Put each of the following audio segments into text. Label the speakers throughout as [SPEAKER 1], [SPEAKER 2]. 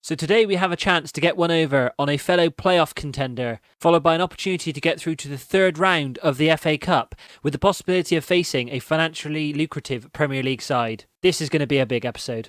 [SPEAKER 1] So today we have a chance to get one over on a fellow playoff contender, followed by an opportunity to get through to the third round of the FA Cup, with the possibility of facing a financially lucrative Premier League side. This is going to be a big episode.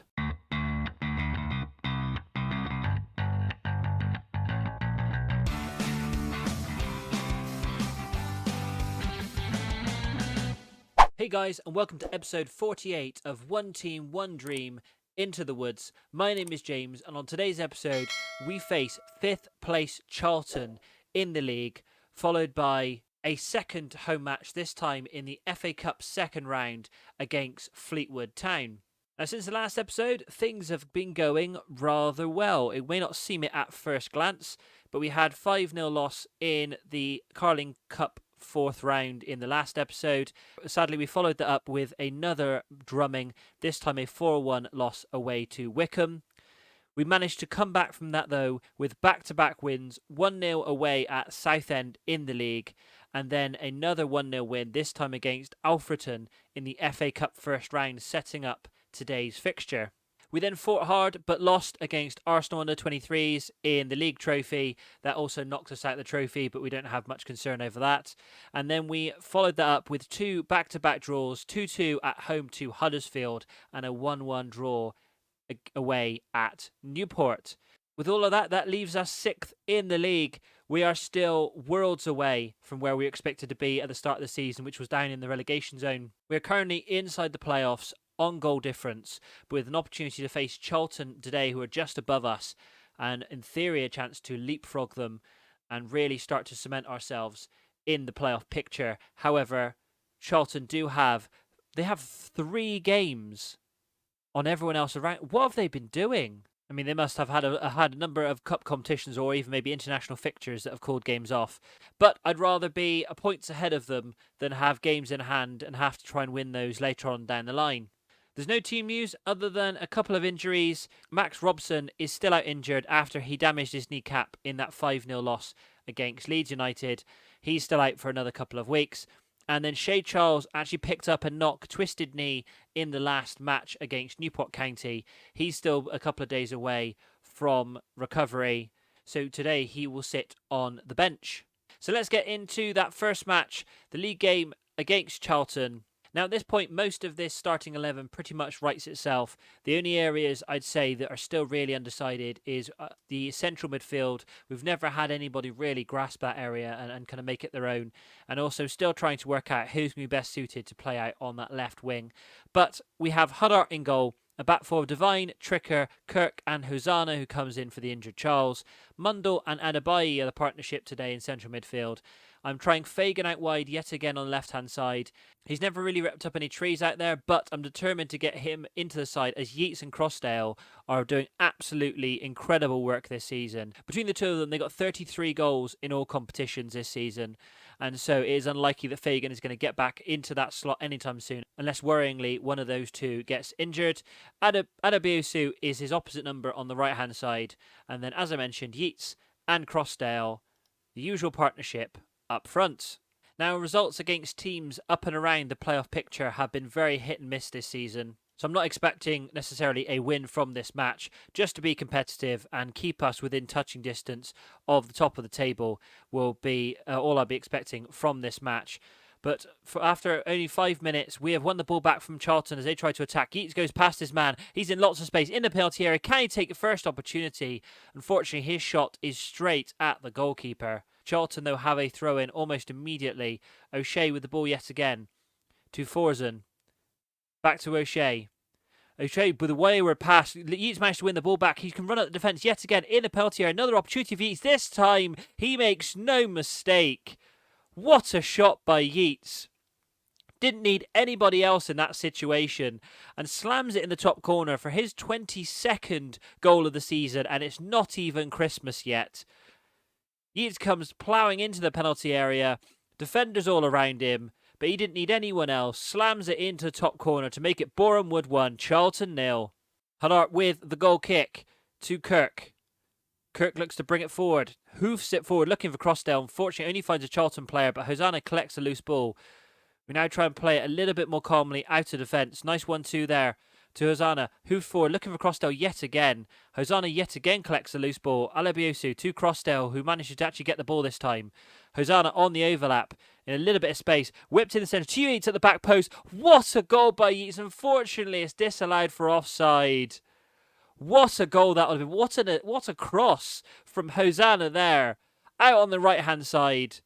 [SPEAKER 1] Hey guys, and welcome to episode 48 of One Team, One Dream, Into the Woods. My name is James, and on today's episode, we face 5th place Charlton in the league, followed by a second home match, this time in the FA Cup second round against Fleetwood Town. Now, since the last episode, things have been going rather well. It may not seem it at first glance, but we had 5-0 loss in the Carling Cup fourth round in the last episode. Sadly, we followed that up with another drumming, this time a 4-1 loss away to Wycombe. We managed to come back from that though with back-to-back wins, 1-0 away at Southend in the league, and then another 1-0 win, this time against Alfreton in the FA Cup first round, setting up today's fixture. We then fought hard but lost against Arsenal under-23s in the league trophy. That also knocked us out the trophy, but we don't have much concern over that. And then we followed that up with two back-to-back draws, 2-2 at home to Huddersfield and a 1-1 draw away at Newport. With all of that, that leaves us 6th in the league. We are still worlds away from where we expected to be at the start of the season, which was down in the relegation zone. We are currently inside the playoffs on goal difference, but with an opportunity to face Charlton today, who are just above us, and in theory a chance to leapfrog them and really start to cement ourselves in the playoff picture. However, Charlton have 3 games on everyone else around. What have they been doing? I mean, they must have had a number of cup competitions or even maybe international fixtures that have called games off. But I'd rather be a points ahead of them than have games in hand and have to try and win those later on down the line. There's no team news other than a couple of injuries. Max Robson is still out injured after he damaged his kneecap in that 5-0 loss against Leeds United. He's still out for another couple of weeks. And then Shay Charles actually picked up a twisted knee in the last match against Newport County. He's still a couple of days away from recovery. So today he will sit on the bench. So let's get into that first match, the league game against Charlton. Now, at this point, most of this starting 11 pretty much writes itself. The only areas I'd say that are still really undecided is the central midfield. We've never had anybody really grasp that area and kind of make it their own. And also still trying to work out who's going to be best suited to play out on that left wing. But we have Huddart in goal. A back four of Devine, Tricker, Kirk and Hosanna, who comes in for the injured Charles. Mundle and Adebayi are the partnership today in central midfield. I'm trying Fagan out wide yet again on the left-hand side. He's never really ripped up any trees out there, but I'm determined to get him into the side as Yeats and Crossdale are doing absolutely incredible work this season. Between the two of them, they got 33 goals in all competitions this season, and so it is unlikely that Fagan is going to get back into that slot anytime soon, unless worryingly one of those two gets injured. Adebiosu is his opposite number on the right-hand side, and then as I mentioned, Yeats and Crossdale, the usual partnership up front. Now, results against teams up and around the playoff picture have been very hit and miss this season, so I'm not expecting necessarily a win from this match. Just to be competitive and keep us within touching distance of the top of the table will be all I'll be expecting from this match. But after only 5 minutes, we have won the ball back from Charlton as they try to attack. Yeats goes past his man. He's in lots of space in the penalty area. Can he take the first opportunity? Unfortunately, his shot is straight at the goalkeeper. Charlton, though, have a throw-in almost immediately. O'Shea with the ball yet again to Forzen. Back to O'Shea. O'Shea with a wayward pass. Yeats managed to win the ball back. He can run at the defence yet again in the penalty area. Another opportunity for Yeats. This time, he makes no mistake. What a shot by Yeats. Didn't need anybody else in that situation and slams it in the top corner for his 22nd goal of the season, and it's not even Christmas yet. Yeats comes ploughing into the penalty area, defenders all around him, but he didn't need anyone else, slams it into the top corner to make it Boreham Wood 1, Charlton 0. Huddart with the goal kick to Kirk. Kirk looks to bring it forward, hoofs it forward, looking for Crossdale. Unfortunately, only finds a Charlton player, but Hosanna collects a loose ball. We now try and play it a little bit more calmly out of defence. Nice 1-2 there to Hosanna, who forward, looking for Crossdale yet again. Hosanna yet again collects the loose ball. Alebiosu to Crossdale, who manages to actually get the ball this time. Hosanna on the overlap, in a little bit of space, whipped in the centre, to Yates at the back post. What a goal by Yates. Unfortunately, it's disallowed for offside. What a goal that would have been. What a cross from Hosanna there, out on the right-hand side.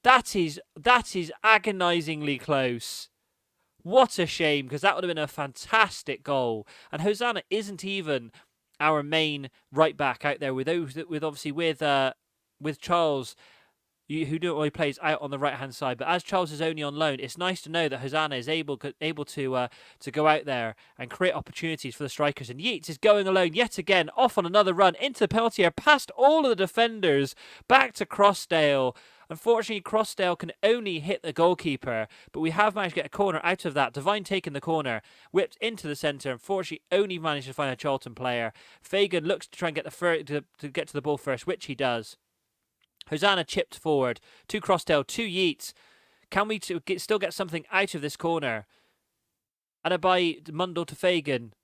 [SPEAKER 1] That is agonisingly close. What a shame, because that would have been a fantastic goal. And Hosanna isn't even our main right back out there with Charles, who normally plays out on the right hand side. But as Charles is only on loan, it's nice to know that Hosanna is able to go out there and create opportunities for the strikers. And Yeats is going alone yet again, off on another run into the penalty area, past all of the defenders, back to Crossdale. Unfortunately, Crossdale can only hit the goalkeeper, but we have managed to get a corner out of that. Devine taking the corner, whipped into the centre. Unfortunately, only managed to find a Charlton player. Fagan looks to try and get to get to the ball first, which he does. Hosanna chipped forward to Crossdale, to Yeats. Can we still get something out of this corner? Adabai Mundle to Fagan.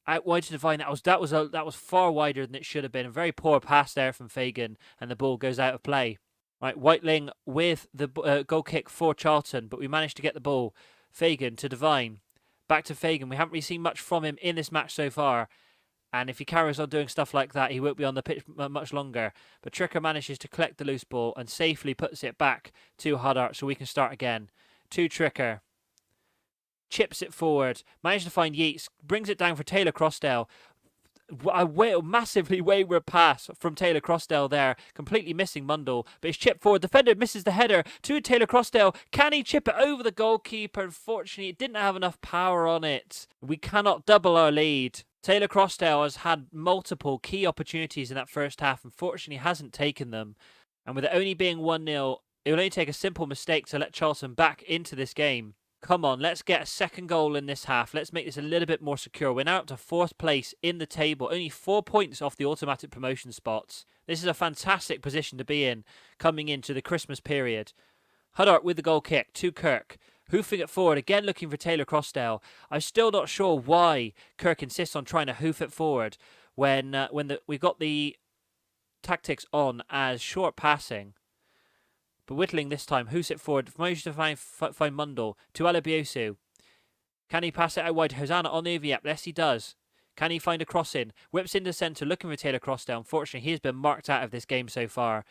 [SPEAKER 1] Out wide to Devine. That was far wider than it should have been. A very poor pass there from Fagan, and the ball goes out of play. Right, Whiteling with the goal kick for Charlton, but we managed to get the ball. Fagan to Devine. Back to Fagan. We haven't really seen much from him in this match so far. And if he carries on doing stuff like that, he won't be on the pitch much longer. But Tricker manages to collect the loose ball and safely puts it back to Huddart so we can start again. To Tricker. Chips it forward. Manages to find Yeats. Brings it down for Taylor Crossdale. A massively wayward pass from Taylor Crossdale there, completely missing Mundle, but it's chipped forward. Defender misses the header to Taylor Crossdale. Can he chip it over the goalkeeper? Unfortunately, it didn't have enough power on it. We cannot double our lead. Taylor Crossdale has had multiple key opportunities in that first half. Unfortunately, hasn't taken them. And with it only being 1-0, it will only take a simple mistake to let Charlton back into this game. Come on, let's get a second goal in this half. Let's make this a little bit more secure. We're now up to 4th place in the table. Only 4 points off the automatic promotion spots. This is a fantastic position to be in coming into the Christmas period. Huddart with the goal kick to Kirk. Hoofing it forward, again looking for Taylor Crossdale. I'm still not sure why Kirk insists on trying to hoof it forward when we got the tactics on as short passing. But Whittling this time, hoofs it forward, managed to find Mundle to Alebiosu. Can he pass it out wide? Hosanna on the overlap. Yes, he does. Can he find a cross in? Whips into centre, looking for Taylor Crossdale. Unfortunately, he has been marked out of this game so far.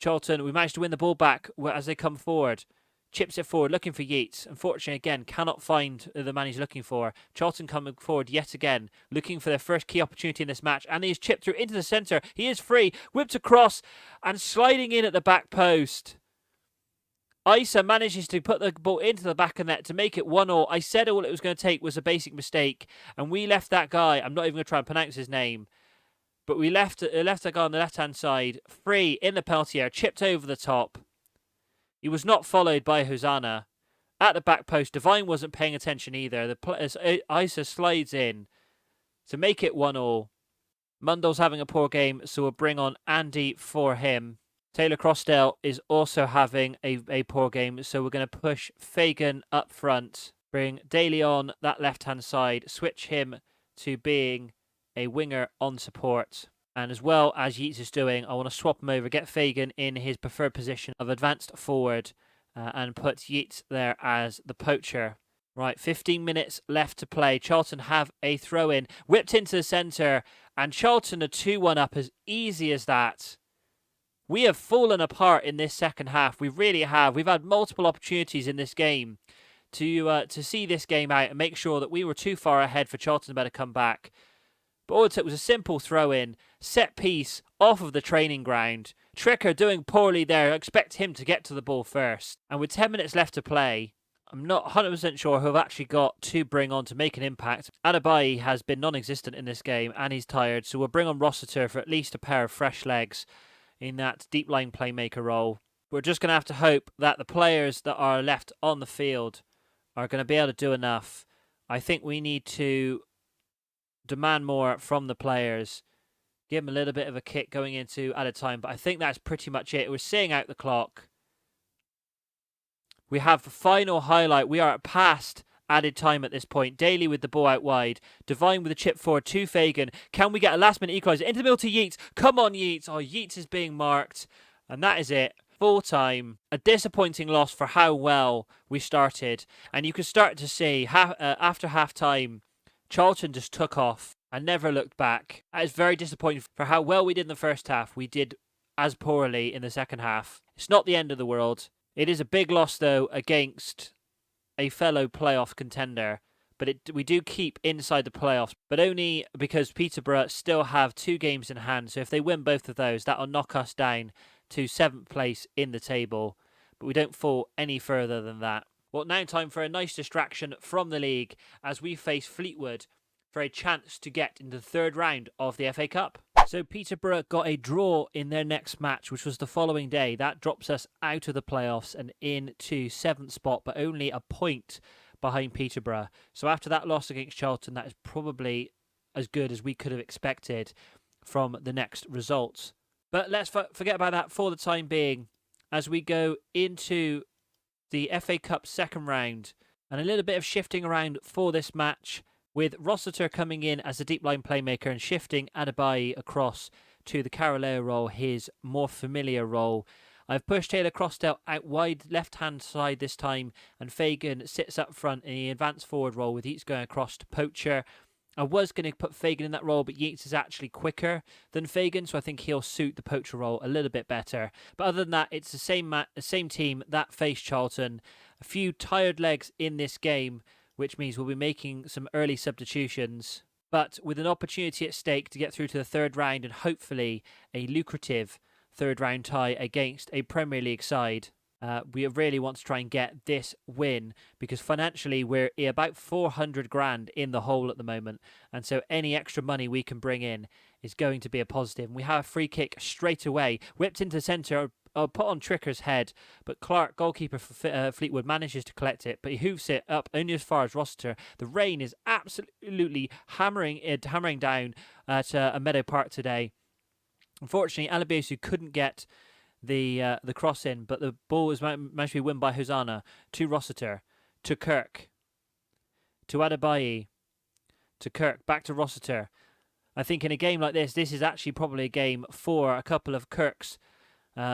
[SPEAKER 1] Charlton, we managed to win the ball back as they come forward. Chips it forward, looking for Yeats. Unfortunately, again, cannot find the man he's looking for. Charlton coming forward yet again, looking for their first key opportunity in this match. And he's chipped through into the centre. He is free, whipped across, and sliding in at the back post. Isa manages to put the ball into the back of net to make it 1-1. I said all it was going to take was a basic mistake, and we left that guy, I'm not even going to try and pronounce his name, but we left that guy on the left-hand side, free in the penalty area, chipped over the top. He was not followed by Hosanna. At the back post, Devine wasn't paying attention either. Isa slides in to make it 1-1. Mundle's having a poor game, so we'll bring on Andy for him. Taylor Crossdale is also having a poor game, so we're going to push Fagan up front. Bring Daly on that left-hand side. Switch him to being a winger on support. And as well as Yeats is doing, I want to swap him over, get Fagan in his preferred position of advanced forward and put Yeats there as the poacher. Right, 15 minutes left to play. Charlton have a throw-in, whipped into the centre, and Charlton are 2-1 up as easy as that. We have fallen apart in this second half. We really have. We've had multiple opportunities in this game to see this game out and make sure that we were too far ahead for Charlton to better come back. But all it took was a simple throw-in, set piece off of the training ground. Tricker doing poorly there. I expect him to get to the ball first. And with 10 minutes left to play, I'm not 100% sure who I've actually got to bring on to make an impact. Adabai has been non-existent in this game and he's tired, so we'll bring on Rossiter for at least a pair of fresh legs in that deep line playmaker role. We're just going to have to hope that the players that are left on the field are going to be able to do enough. I think we need to demand more from the players. Give them a little bit of a kick going into added time, but I think that's pretty much it. We're seeing out the clock. We have the final highlight. We are past added time at this point. Daly with the ball out wide. Devine with a chip forward to Fagan. Can we get a last minute equaliser? Into the middle to Yeats. Come on, Yeats. Oh, Yeats is being marked. And that is it. Full time. A disappointing loss for how well we started. And you could start to see after half time, Charlton just took off and never looked back. That is very disappointing for how well we did in the first half. We did as poorly in the second half. It's not the end of the world. It is a big loss, though, against a fellow playoff contender. But we do keep inside the playoffs, but only because Peterborough still have 2 games in hand. So if they win both of those, that'll knock us down to 7th place in the table. But we don't fall any further than that. Well, now time for a nice distraction from the league as we face Fleetwood for a chance to get into the 3rd round of the FA Cup. So Peterborough got a draw in their next match, which was the following day. That drops us out of the playoffs and into 7th spot, but only a point behind Peterborough. So after that loss against Charlton, that is probably as good as we could have expected from the next results. But let's forget about that for the time being as we go into the FA Cup 2nd round and a little bit of shifting around for this match, with Rossiter coming in as a deep line playmaker and shifting Adebayi across to the Caroleo role, his more familiar role. I've pushed Taylor Crossdale out wide left-hand side this time, and Fagan sits up front in the advanced forward role with Yeats going across to Poacher. I was going to put Fagan in that role, but Yeats is actually quicker than Fagan, so I think he'll suit the Poacher role a little bit better. But other than that, it's the same team that faced Charlton. A few tired legs in this game, which means we'll be making some early substitutions, but with an opportunity at stake to get through to the 3rd round and hopefully a lucrative 3rd round tie against a Premier League side. We really want to try and get this win because financially we're about 400 grand in the hole at the moment, and so any extra money we can bring in is going to be a positive. And we have a free kick straight away, whipped into the centre, put on Tricker's head, but Clark, goalkeeper for Fleetwood, manages to collect it, but he hoofs it up only as far as Rossiter. The rain is absolutely hammering down at a Meadow Park today. Unfortunately, Alabiosu couldn't get the cross in, but the ball was managed to be won by Hosanna to Rossiter, to Kirk, to Adebayi, to Kirk, back to Rossiter. I think in a game like this is actually probably a game for a couple of Kirk's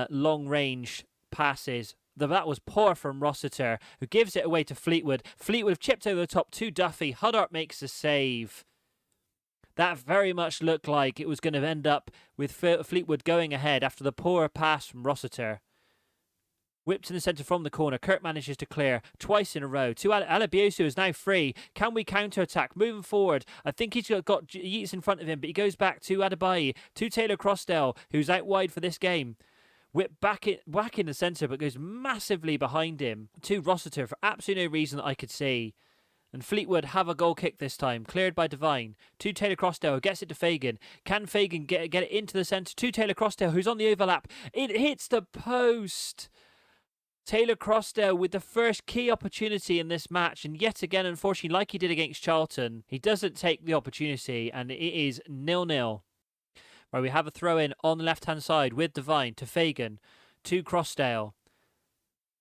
[SPEAKER 1] long-range passes. That was poor from Rossiter, who gives it away to Fleetwood. Fleetwood have chipped over the top to Duffy. Huddart makes a save. That very much looked like it was going to end up with Fleetwood going ahead after the poor pass from Rossiter. Whipped in the centre from the corner. Kirk manages to clear twice in a row. Alabiosu is now free. Can we counter-attack? Moving forward. I think he's got Yeats in front of him, but he goes back to Adebayi, to Taylor Crossdale, who's out wide for this game. Whip back in the centre, but goes massively behind him to Rossiter for absolutely no reason that I could see. And Fleetwood have a goal kick this time, cleared by Devine. To Taylor Crossdale, who gets it to Fagan. Can Fagan get it into the centre? To Taylor Crossdale, who's on the overlap. It hits the post. Taylor Crossdale with the first key opportunity in this match. And yet again, unfortunately, like he did against Charlton, he doesn't take the opportunity. And it is 0-0. Where we have a throw-in on the left-hand side with Devine to Fagan, to Crossdale.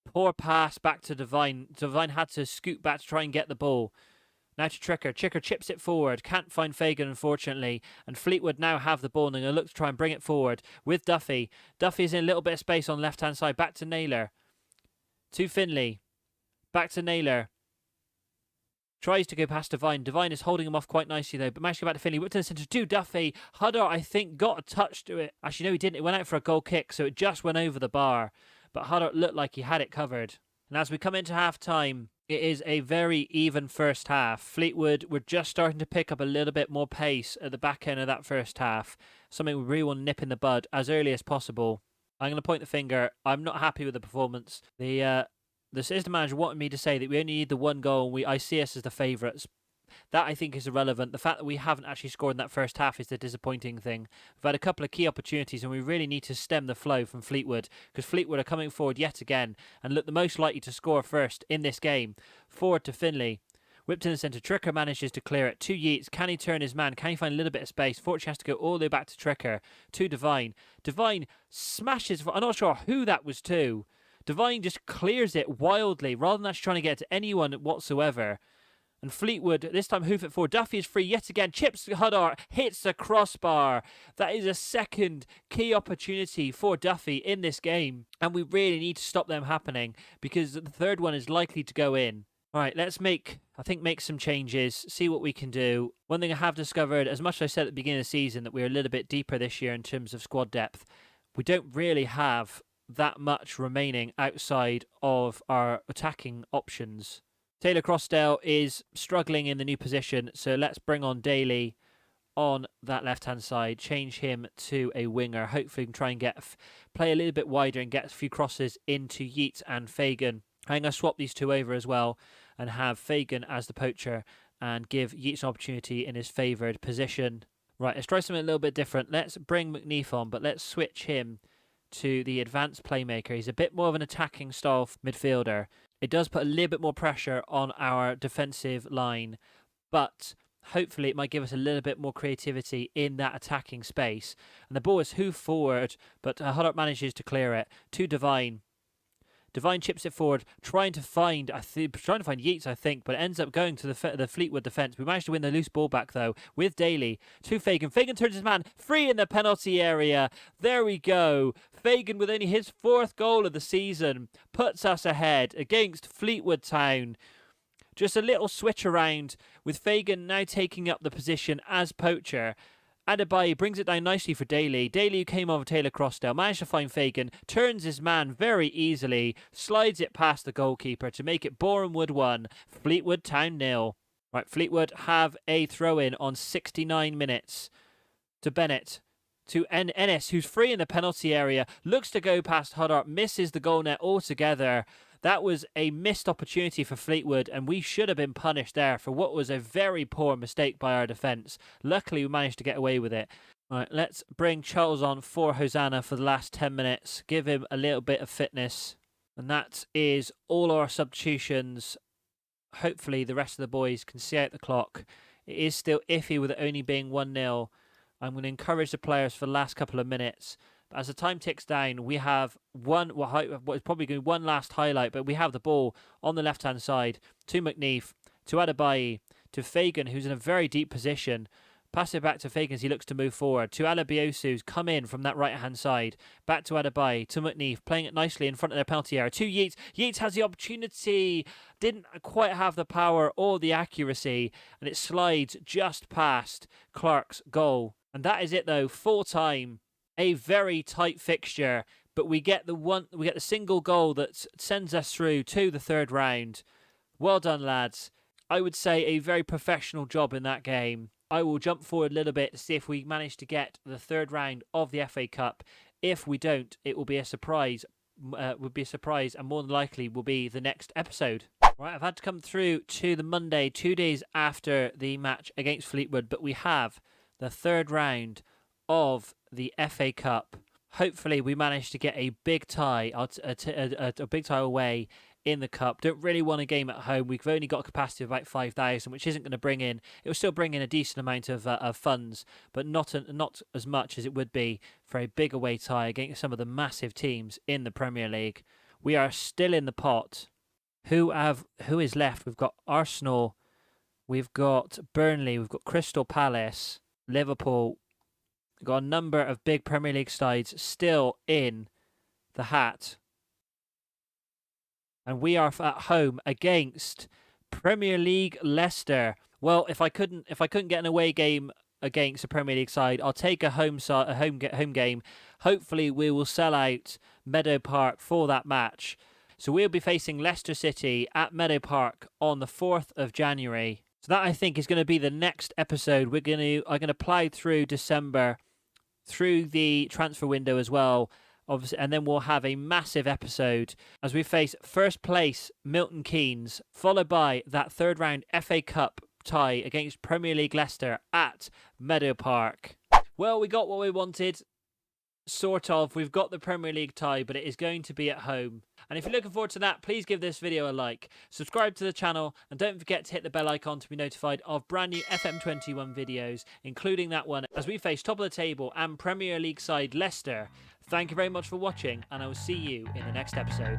[SPEAKER 1] Poor pass back to Devine. Devine had to scoot back to try and get the ball. Now to Tricker. Tricker chips it forward. Can't find Fagan, unfortunately. And Fleetwood now have the ball and they're going to look to try and bring it forward with Duffy. Duffy's in a little bit of space on the left-hand side. Back to Naylor. To Finley. Back to Naylor. Tries to go past Devine. Devine is holding him off quite nicely, though. But managed to go back to Finley. Whipped to the centre to Duffy. Huddart, I think, got a touch to it. Actually, no, he didn't. It went out for a goal kick, so it just went over the bar. But Huddart looked like he had it covered. And as we come into half-time, it is a very even first half. Fleetwood were just starting to pick up a little bit more pace at the back end of that first half. Something we really want to nip in the bud as early as possible. I'm going to point the finger. I'm not happy with the performance. The assistant manager wanted me to say that we only need the one goal and I see us as the favourites. That, I think, is irrelevant. The fact that we haven't actually scored in that first half is the disappointing thing. We've had a couple of key opportunities and we really need to stem the flow from Fleetwood, because Fleetwood are coming forward yet again and look the most likely to score first in this game. Forward to Finley. Whipped in the centre. Tricker manages to clear it. To Yeats. Can he turn his man? Can he find a little bit of space? Fortunately has to go all the way back to Tricker. To Devine. Devine smashes. I'm not sure who that was to. Devine just clears it wildly rather than actually trying to get to anyone whatsoever. And Fleetwood, this time hoof it forward. Duffy is free yet again. Chips Huddart, hits the crossbar. That is a second key opportunity for Duffy in this game. And we really need to stop them happening because the third one is likely to go in. All right, let's make some changes, see what we can do. One thing I have discovered, as much as I said at the beginning of the season that we're a little bit deeper this year in terms of squad depth, we don't really have that much remaining outside of our attacking options. Taylor Crossdale is struggling in the new position, so let's bring on Daly on that left-hand side, change him to a winger. Hopefully we can try and play a little bit wider and get a few crosses into Yeats and Fagan. I'm going to swap these two over as well and have Fagan as the poacher and give Yeats an opportunity in his favoured position. Right, let's try something a little bit different. Let's bring McNeef on, but let's switch him to the advanced playmaker. He's a bit more of an attacking style midfielder. It does put a little bit more pressure on our defensive line, but hopefully it might give us a little bit more creativity in that attacking space. And the ball is hoofed forward, but Huddart manages to clear it to Devine. Devine chips it forward, trying to find Yeats, I think, but it ends up going to the Fleetwood defence. We managed to win the loose ball back, though, with Daly to Fagan. Fagan turns his man free in the penalty area. There we go. Fagan, with only his 4th goal of the season, puts us ahead against Fleetwood Town. Just a little switch around, with Fagan now taking up the position as poacher. Adebayo brings it down nicely for Daly. Daly, who came over Taylor Crossdale, managed to find Fagan, turns his man very easily, slides it past the goalkeeper to make it Boreham 1, Fleetwood Town 0. Right, Fleetwood have a throw-in on 69 minutes to Bennett. To Ennis, who's free in the penalty area, looks to go past Huddart, misses the goal net altogether. That was a missed opportunity for Fleetwood, and we should have been punished there for what was a very poor mistake by our defence. Luckily, we managed to get away with it. All right, let's bring Charles on for Hosanna for the last 10 minutes. Give him a little bit of fitness. And that is all our substitutions. Hopefully, the rest of the boys can see out the clock. It is still iffy with it only being 1-0. I'm going to encourage the players for the last couple of minutes. As the time ticks down, we have what is probably going to be one last highlight, but we have the ball on the left-hand side to McNeef, to Adebayo, to Fagan, who's in a very deep position. Pass it back to Fagan as he looks to move forward. To Alabiosu, who's come in from that right-hand side. Back to Adebayo, to McNeef, playing it nicely in front of their penalty area. To Yeats. Yeats has the opportunity. Didn't quite have the power or the accuracy, and it slides just past Clark's goal. And that is it, though. Full time. A very tight fixture, but we get the single goal that sends us through to the 3rd round. Well done, lads. I would say a very professional job in that game. I will jump forward a little bit to see if we manage to get the 3rd round of the FA Cup. If we don't, it will be a surprise. And more than likely will be the next episode. Right, I've had to come through to the Monday, 2 days after the match against Fleetwood, but we have the 3rd round of the FA Cup. Hopefully we manage to get a big tie, a big tie away in the cup. Don't really want a game at home. We've only got a capacity of about 5,000, which isn't going to bring in. It will still bring in a decent amount of funds, but not as much as it would be for a big away tie against some of the massive teams in the Premier League. We are still in the pot. Who is left? We've got Arsenal, we've got Burnley, we've got Crystal Palace, Liverpool. We've got a number of big Premier League sides still in the hat. And we are at home against Premier League Leicester. Well, if I couldn't get an away game against a Premier League side, I'll take a home game. Hopefully we will sell out Meadow Park for that match. So we'll be facing Leicester City at Meadow Park on the 4th of January. So that, I think, is going to be the next episode. I'm going to plough through December, through the transfer window as well, obviously, and then we'll have a massive episode as we face first place Milton Keynes, followed by that 3rd round FA Cup tie against Premier League Leicester at Meadow Park. Well, we got what we wanted. Sort of. We've got the Premier League tie, but it is going to be at home. And if you're looking forward to that, please give this video a like. Subscribe to the channel, and don't forget to hit the bell icon to be notified of brand new FM21 videos, including that one as we face top of the table and Premier League side Leicester. Thank you very much for watching, and I will see you in the next episode.